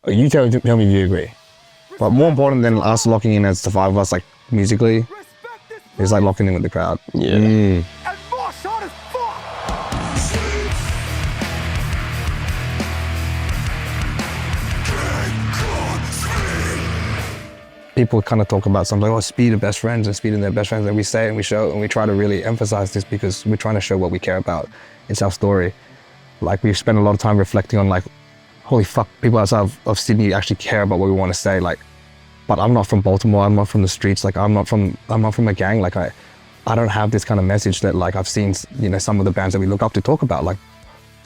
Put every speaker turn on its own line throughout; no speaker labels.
You tell me if you agree. But more important than us locking in as the five of us, like musically, is like locking in with the crowd.
Yeah.
People kind of talk about something like, oh, speed of best friends and speed of their best friends, and we say it and we show it and we try to really emphasize this because we're trying to show what we care about. It's our story. Like, we've spent a lot of time reflecting on like, holy fuck, people outside of Sydney actually care about what we want to say. Like, but I'm not from Baltimore, I'm not from the streets, like I'm not from a gang. Like I don't have this kind of message that like I've seen, you know, some of the bands that we look up to talk about, like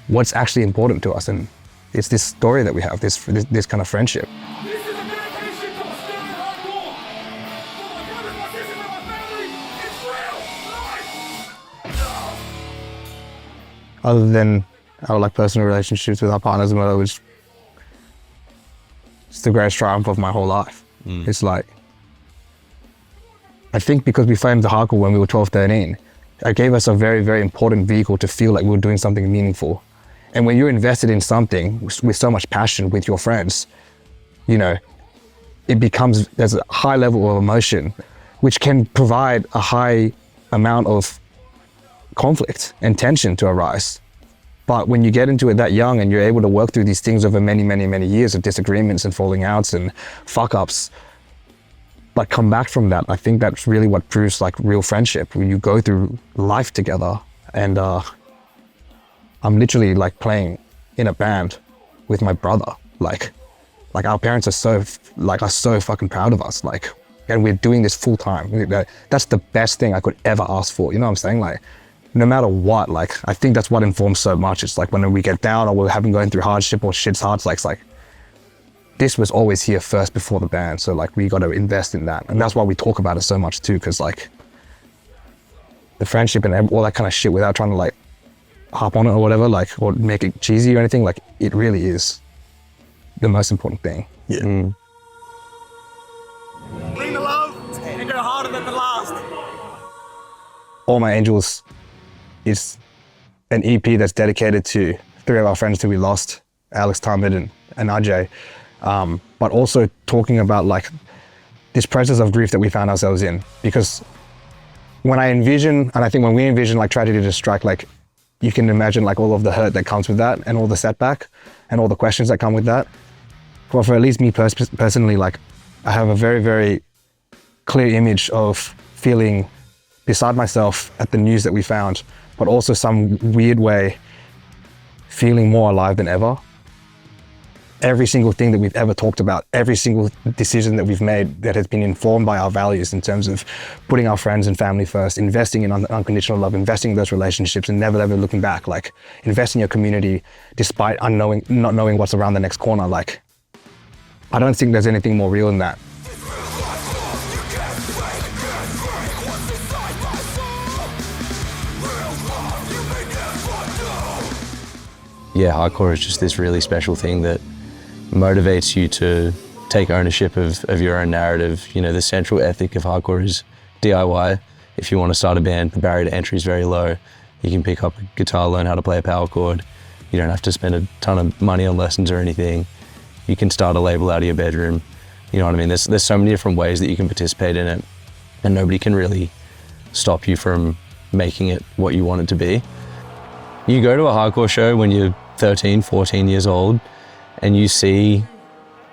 what's actually important to us. And it's this story that we have, this kind of friendship. Other than our like personal relationships with our partners and whatever, it's the greatest triumph of my whole life. It's like, I think because we framed the hardcore when we were 12, 13, it gave us a very, very important vehicle to feel like we were doing something meaningful. And when you're invested in something with so much passion with your friends, you know, there's a high level of emotion, which can provide a high amount of conflict and tension to arise. But when you get into it that young and you're able to work through these things over many, many, many years of disagreements and falling outs and fuck ups, but come back from that, I think that's really what proves like real friendship, when you go through life together. And I'm literally like playing in a band with my brother. Like our parents are so fucking proud of us. Like, and we're doing this full time. That's the best thing I could ever ask for. You know what I'm saying? Like, no matter what, like, I think that's what informs so much. It's like when we get down or we're going through hardship or shit's hard, it's like, this was always here first before the band. So like, we got to invest in that. And that's why we talk about it so much too. Cause like the friendship and all that kind of shit, without trying to like hop on it or whatever, like, or make it cheesy or anything, like it really is the most important thing.
Yeah.
Bring the love and go harder than the last.
All My Angels is an EP that's dedicated to three of our friends who we lost, Alex, Tamid, and Ajay. But also talking about like this process of grief that we found ourselves in. Because when I envision, and I think when we envision like tragedy to strike, like you can imagine like all of the hurt that comes with that and all the setback and all the questions that come with that. Well, for at least me personally, like I have a very, very clear image of feeling beside myself at the news that we found, but also some weird way feeling more alive than ever. Every single thing that we've ever talked about, every single decision that we've made that has been informed by our values in terms of putting our friends and family first, investing in unconditional love, investing in those relationships and never ever looking back, like invest in your community despite not knowing what's around the next corner. Like, I don't think there's anything more real than that.
Yeah, hardcore is just this really special thing that motivates you to take ownership of your own narrative. You know, the central ethic of hardcore is DIY. If you want to start a band, the barrier to entry is very low. You can pick up a guitar, learn how to play a power chord. You don't have to spend a ton of money on lessons or anything. You can start a label out of your bedroom. You know what I mean? There's so many different ways that you can participate in it, and nobody can really stop you from making it what you want it to be. You go to a hardcore show when you're 13, 14 years old, and you see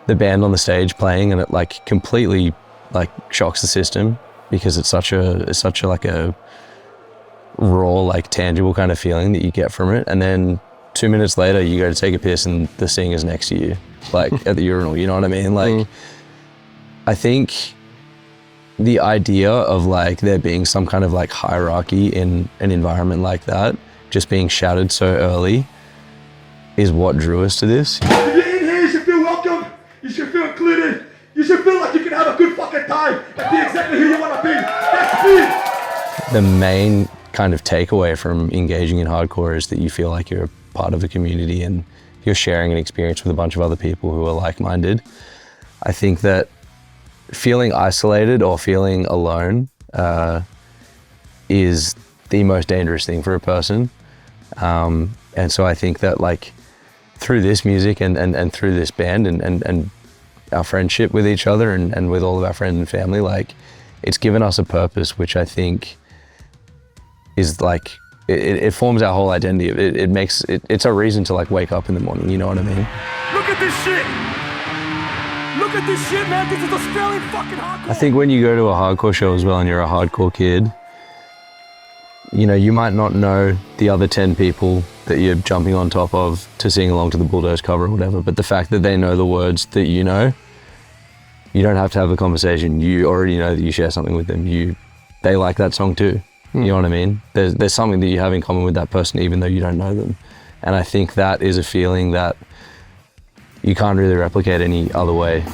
the band on the stage playing, and it like completely like shocks the system, because it's such a like a raw, like tangible kind of feeling that you get from it. And then 2 minutes later you go to take a piss and the singer's next to you, like at the urinal, you know what I mean? Like, I think the idea of like there being some kind of like hierarchy in an environment like that, just being shattered so early, is what drew us to this.
If you're in here, you should feel welcome. You should feel included. You should feel like you can have a good fucking time and be exactly who you want to be. That's me.
The main kind of takeaway from engaging in hardcore is that you feel like you're a part of a community and you're sharing an experience with a bunch of other people who are like-minded. I think that feeling isolated or feeling alone is the most dangerous thing for a person. And so I think that like through this music and through this band and our friendship with each other and with all of our friends and family, like it's given us a purpose, which I think is like, it forms our whole identity. It's a reason to like wake up in the morning, you know what I mean?
Look at this shit! Look at this shit, man! This is Australian fucking hardcore!
I think when you go to a hardcore show as well and you're a hardcore kid, you know, you might not know the other 10 people that you're jumping on top of to sing along to the Bulldoze cover or whatever, but the fact that they know the words that you know, you don't have to have a conversation. You already know that you share something with them. They like that song too. You know what I mean? There's something that you have in common with that person even though you don't know them. And I think that is a feeling that you can't really replicate any other way.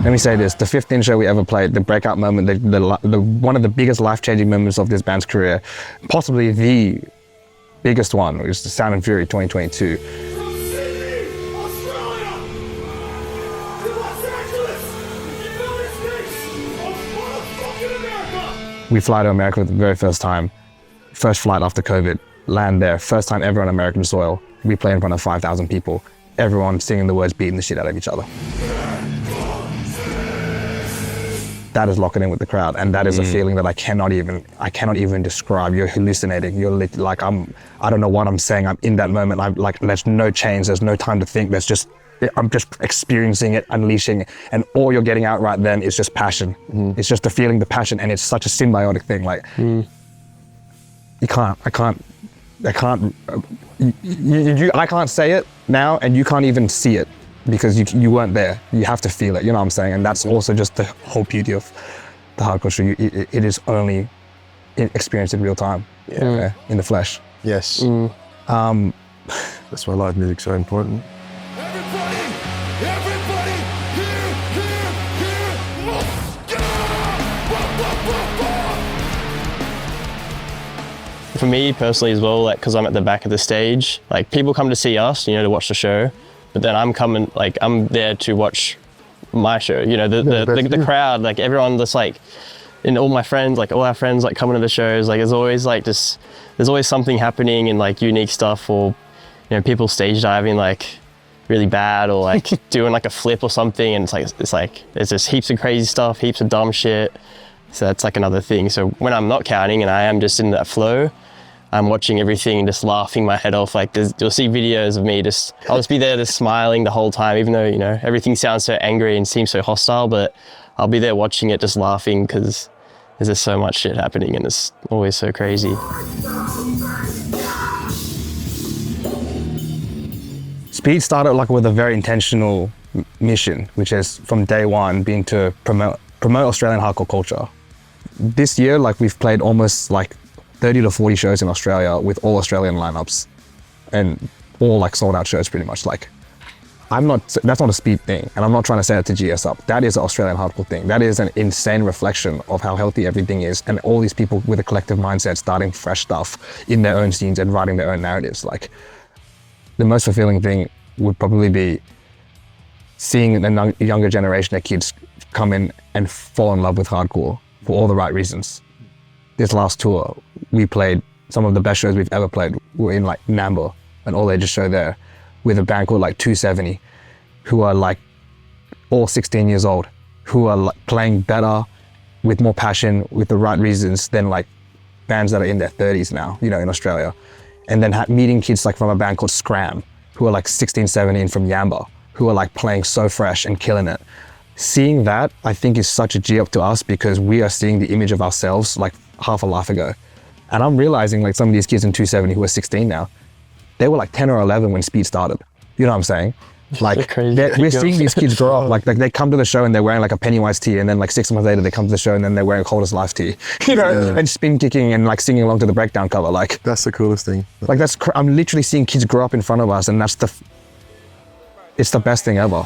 Let me say this, the 15th show we ever played, the breakout moment, one of the biggest life-changing moments of this band's career, possibly the biggest one, was the Sound and Fury 2022. We fly to America for the very first time, first flight after COVID, land there, first time ever on American soil. We play in front of 5,000 people, everyone singing the words, beating the shit out of each other. That is locking in with the crowd, and that is a feeling that I cannot even describe. You're hallucinating. You're like, I don't know what I'm saying. I'm in that moment. I'm like, there's no change. There's no time to think. I'm just experiencing it, unleashing it, and all you're getting out right then is just passion. It's just the feeling, the passion, and it's such a symbiotic thing. Like, I can't say it now, and you can't even see it. Because you weren't there, you have to feel it, you know what I'm saying? And that's also just the whole beauty of the hardcore show. It is only experienced in real time, in the flesh.
Yes. That's why live music's so important.
Everybody,
For me personally as well, like, because I'm at the back of the stage, like people come to see us, you know, to watch the show. But then I'm there to watch my show, you know, the crowd, like everyone that's like, and all my friends, like all our friends like coming to the shows, like there's always something happening and like unique stuff, or, you know, people stage diving like really bad, or like doing like a flip or something, and it's like there's just heaps of crazy stuff, heaps of dumb shit. So that's like another thing. So when I'm not counting and I am just in that flow, I'm watching everything and just laughing my head off. Like you'll see videos of me I'll just be there just smiling the whole time, even though, you know, everything sounds so angry and seems so hostile, but I'll be there watching it just laughing because there's just so much shit happening and it's always so crazy.
Speed started like with a very intentional mission, which is from day one being to promote Australian hardcore culture. This year, like we've played almost like 30 to 40 shows in Australia with all Australian lineups and all like sold out shows pretty much. Like that's not a Speed thing, and I'm not trying to say that to GS up. That is an Australian hardcore thing. That is an insane reflection of how healthy everything is, and all these people with a collective mindset starting fresh stuff in their own scenes and writing their own narratives. Like the most fulfilling thing would probably be seeing a younger generation of kids come in and fall in love with hardcore for all the right reasons. This last tour, we played some of the best shows we've ever played. We're in like Nambour, an all-ages show there, with a band called like 270, who are like all 16 years old, who are like playing better, with more passion, with the right reasons than like bands that are in their 30s now, you know, in Australia. And then meeting kids like from a band called SCRAM, who are like 16, 17 from Yamba, who are like playing so fresh and killing it. Seeing that, I think, is such a G up to us, because we are seeing the image of ourselves like half a life ago. And I'm realizing like some of these kids in 270 who are 16 now, they were like 10 or 11 when Speed started. You know what I'm saying? Like we're seeing these kids grow up. Like they come to the show and they're wearing like a Pennywise tee, and then like 6 months later they come to the show and then they're wearing a Coldest Life tee, you know, and spin kicking and like singing along to the Breakdown cover. Like
that's the coolest thing.
Like I'm literally seeing kids grow up in front of us, and it's the best thing ever.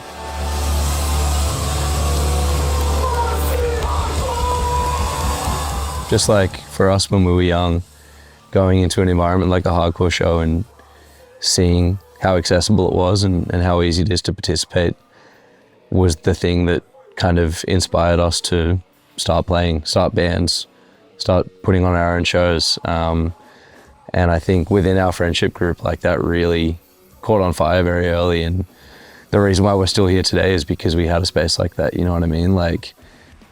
Just like for us when we were young, going into an environment like a hardcore show and seeing how accessible it was and how easy it is to participate was the thing that kind of inspired us to start bands, start putting on our own shows. And I think within our friendship group, like that really caught on fire very early. And the reason why we're still here today is because we had a space like that, you know what I mean? Like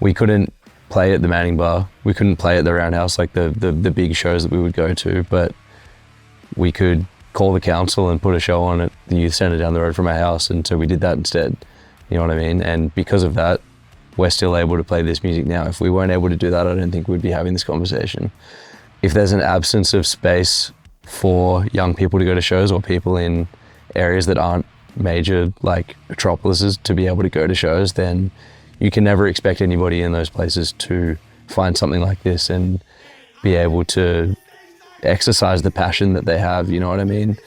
we couldn't play at the Manning Bar, we couldn't play at the Roundhouse, like the big shows that we would go to, but we could call the council and put a show on at the youth centre down the road from our house. And so we did that instead, you know what I mean? And because of that, we're still able to play this music now. If we weren't able to do that, I don't think we'd be having this conversation. If there's an absence of space for young people to go to shows, or people in areas that aren't major like metropolises to be able to go to shows, then you can never expect anybody in those places to find something like this and be able to exercise the passion that they have, you know what I mean?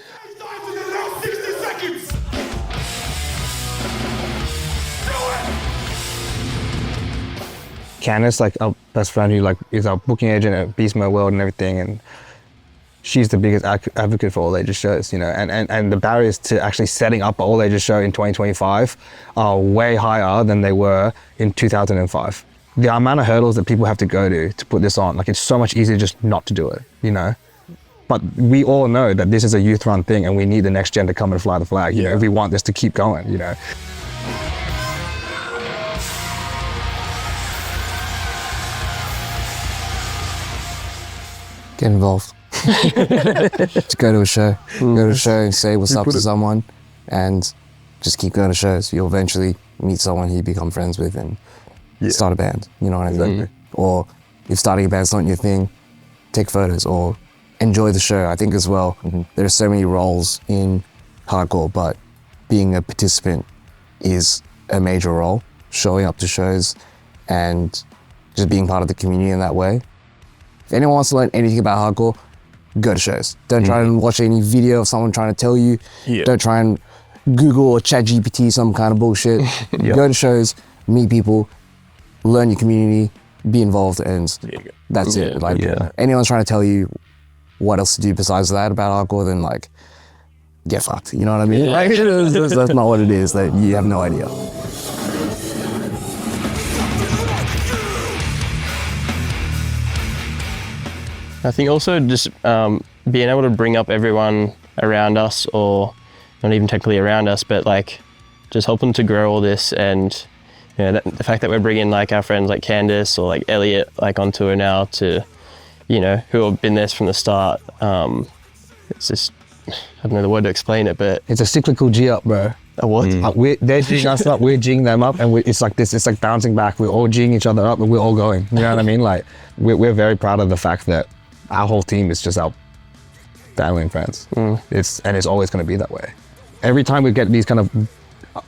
Candice, like our best friend who like is our booking agent at Beast Mode World and everything, and she's the biggest advocate for all ages shows, you know, and the barriers to actually setting up an all ages show in 2025 are way higher than they were in 2005. The amount of hurdles that people have to go to put this on, like it's so much easier just not to do it, you know. But we all know that this is a youth run thing and we need the next gen to come and fly the flag, you know, if we want this to keep going, you know.
Get involved. Just go to a show. Go to a show and say what's up to someone, and just keep going to shows. You'll eventually meet someone who you become friends with and start a band. You know what I mean? Or if starting a band's not your thing, take photos or enjoy the show. I think as well, there are so many roles in hardcore, but being a participant is a major role. Showing up to shows and just being part of the community in that way. If anyone wants to learn anything about hardcore, go to shows. Don't try and watch any video of someone trying to tell you. Don't try and Google or ChatGPT some kind of bullshit. Go to shows, meet people, learn your community, be involved, and that's it. Like anyone's trying to tell you what else to do besides that about hardcore, then like get fucked. You know what I mean? Like, that's not what it is. That you have no idea.
I think also just being able to bring up everyone around us, or not even technically around us, but like just helping to grow all this. And you know, the fact that we're bringing like our friends like Candice or like Elliott like on tour now to, you know, who have been there from the start. It's just, I don't know the word to explain it, but
it's a cyclical G up, bro.
A what?
They're G'ing us up, we're G'ing them up, and it's like this, it's like bouncing back. We're all G'ing each other up and we're all going, you know what I mean? Like we're very proud of the fact that our whole team is just our family and friends. It's always going to be that way. Every time we get these kind of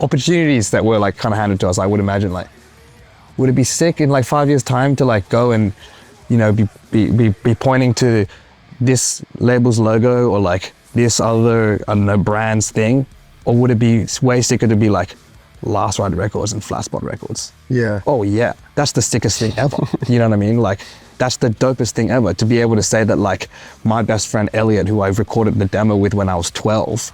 opportunities that were like kind of handed to us, I would imagine like, would it be sick in like 5 years time to like go and, you know, be pointing to this label's logo or like this other, I don't know, brand's thing? Or would it be way sicker to be like Last Ride Records and Flat Spot Records?
Yeah.
Oh yeah, that's the sickest thing ever. You know what I mean? Like, that's the dopest thing ever, to be able to say that like my best friend Elliott, who I recorded the demo with when I was 12,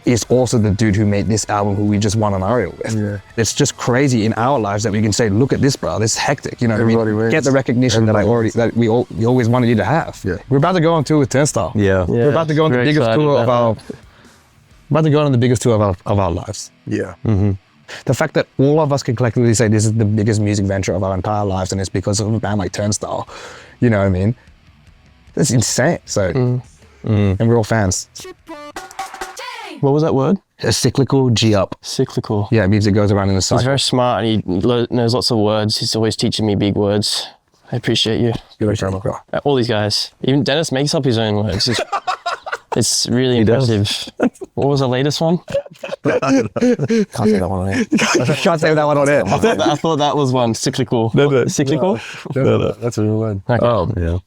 is also the dude who made this album who we just won an aria with. Yeah. It's just crazy in our lives that we can say, look at this, bro, this is hectic. You know what I mean?
Wins.
Get the recognition that we always wanted you to have. Yeah. We're about to go on tour with Turnstile. We're about to go on the biggest tour of our, of our lives.
Yeah.
The fact that all of us can collectively say this is the biggest music venture of our entire lives, and it's because of a band like Turnstile, you know what I mean? That's insane. So, and we're all fans.
What was that word?
A cyclical G up.
Cyclical.
Yeah, it means it goes around in the cycle.
He's very smart and he knows lots of words. He's always teaching me big words. I appreciate you. All these guys. Even Dennis makes up his own words. It's really impressive. What was the latest one?
Can't say that one on air.
Can't say that one on air.
I thought that was one. Cyclical.
No.
Cyclical?
No, that's a real one.
Okay.
Oh, yeah.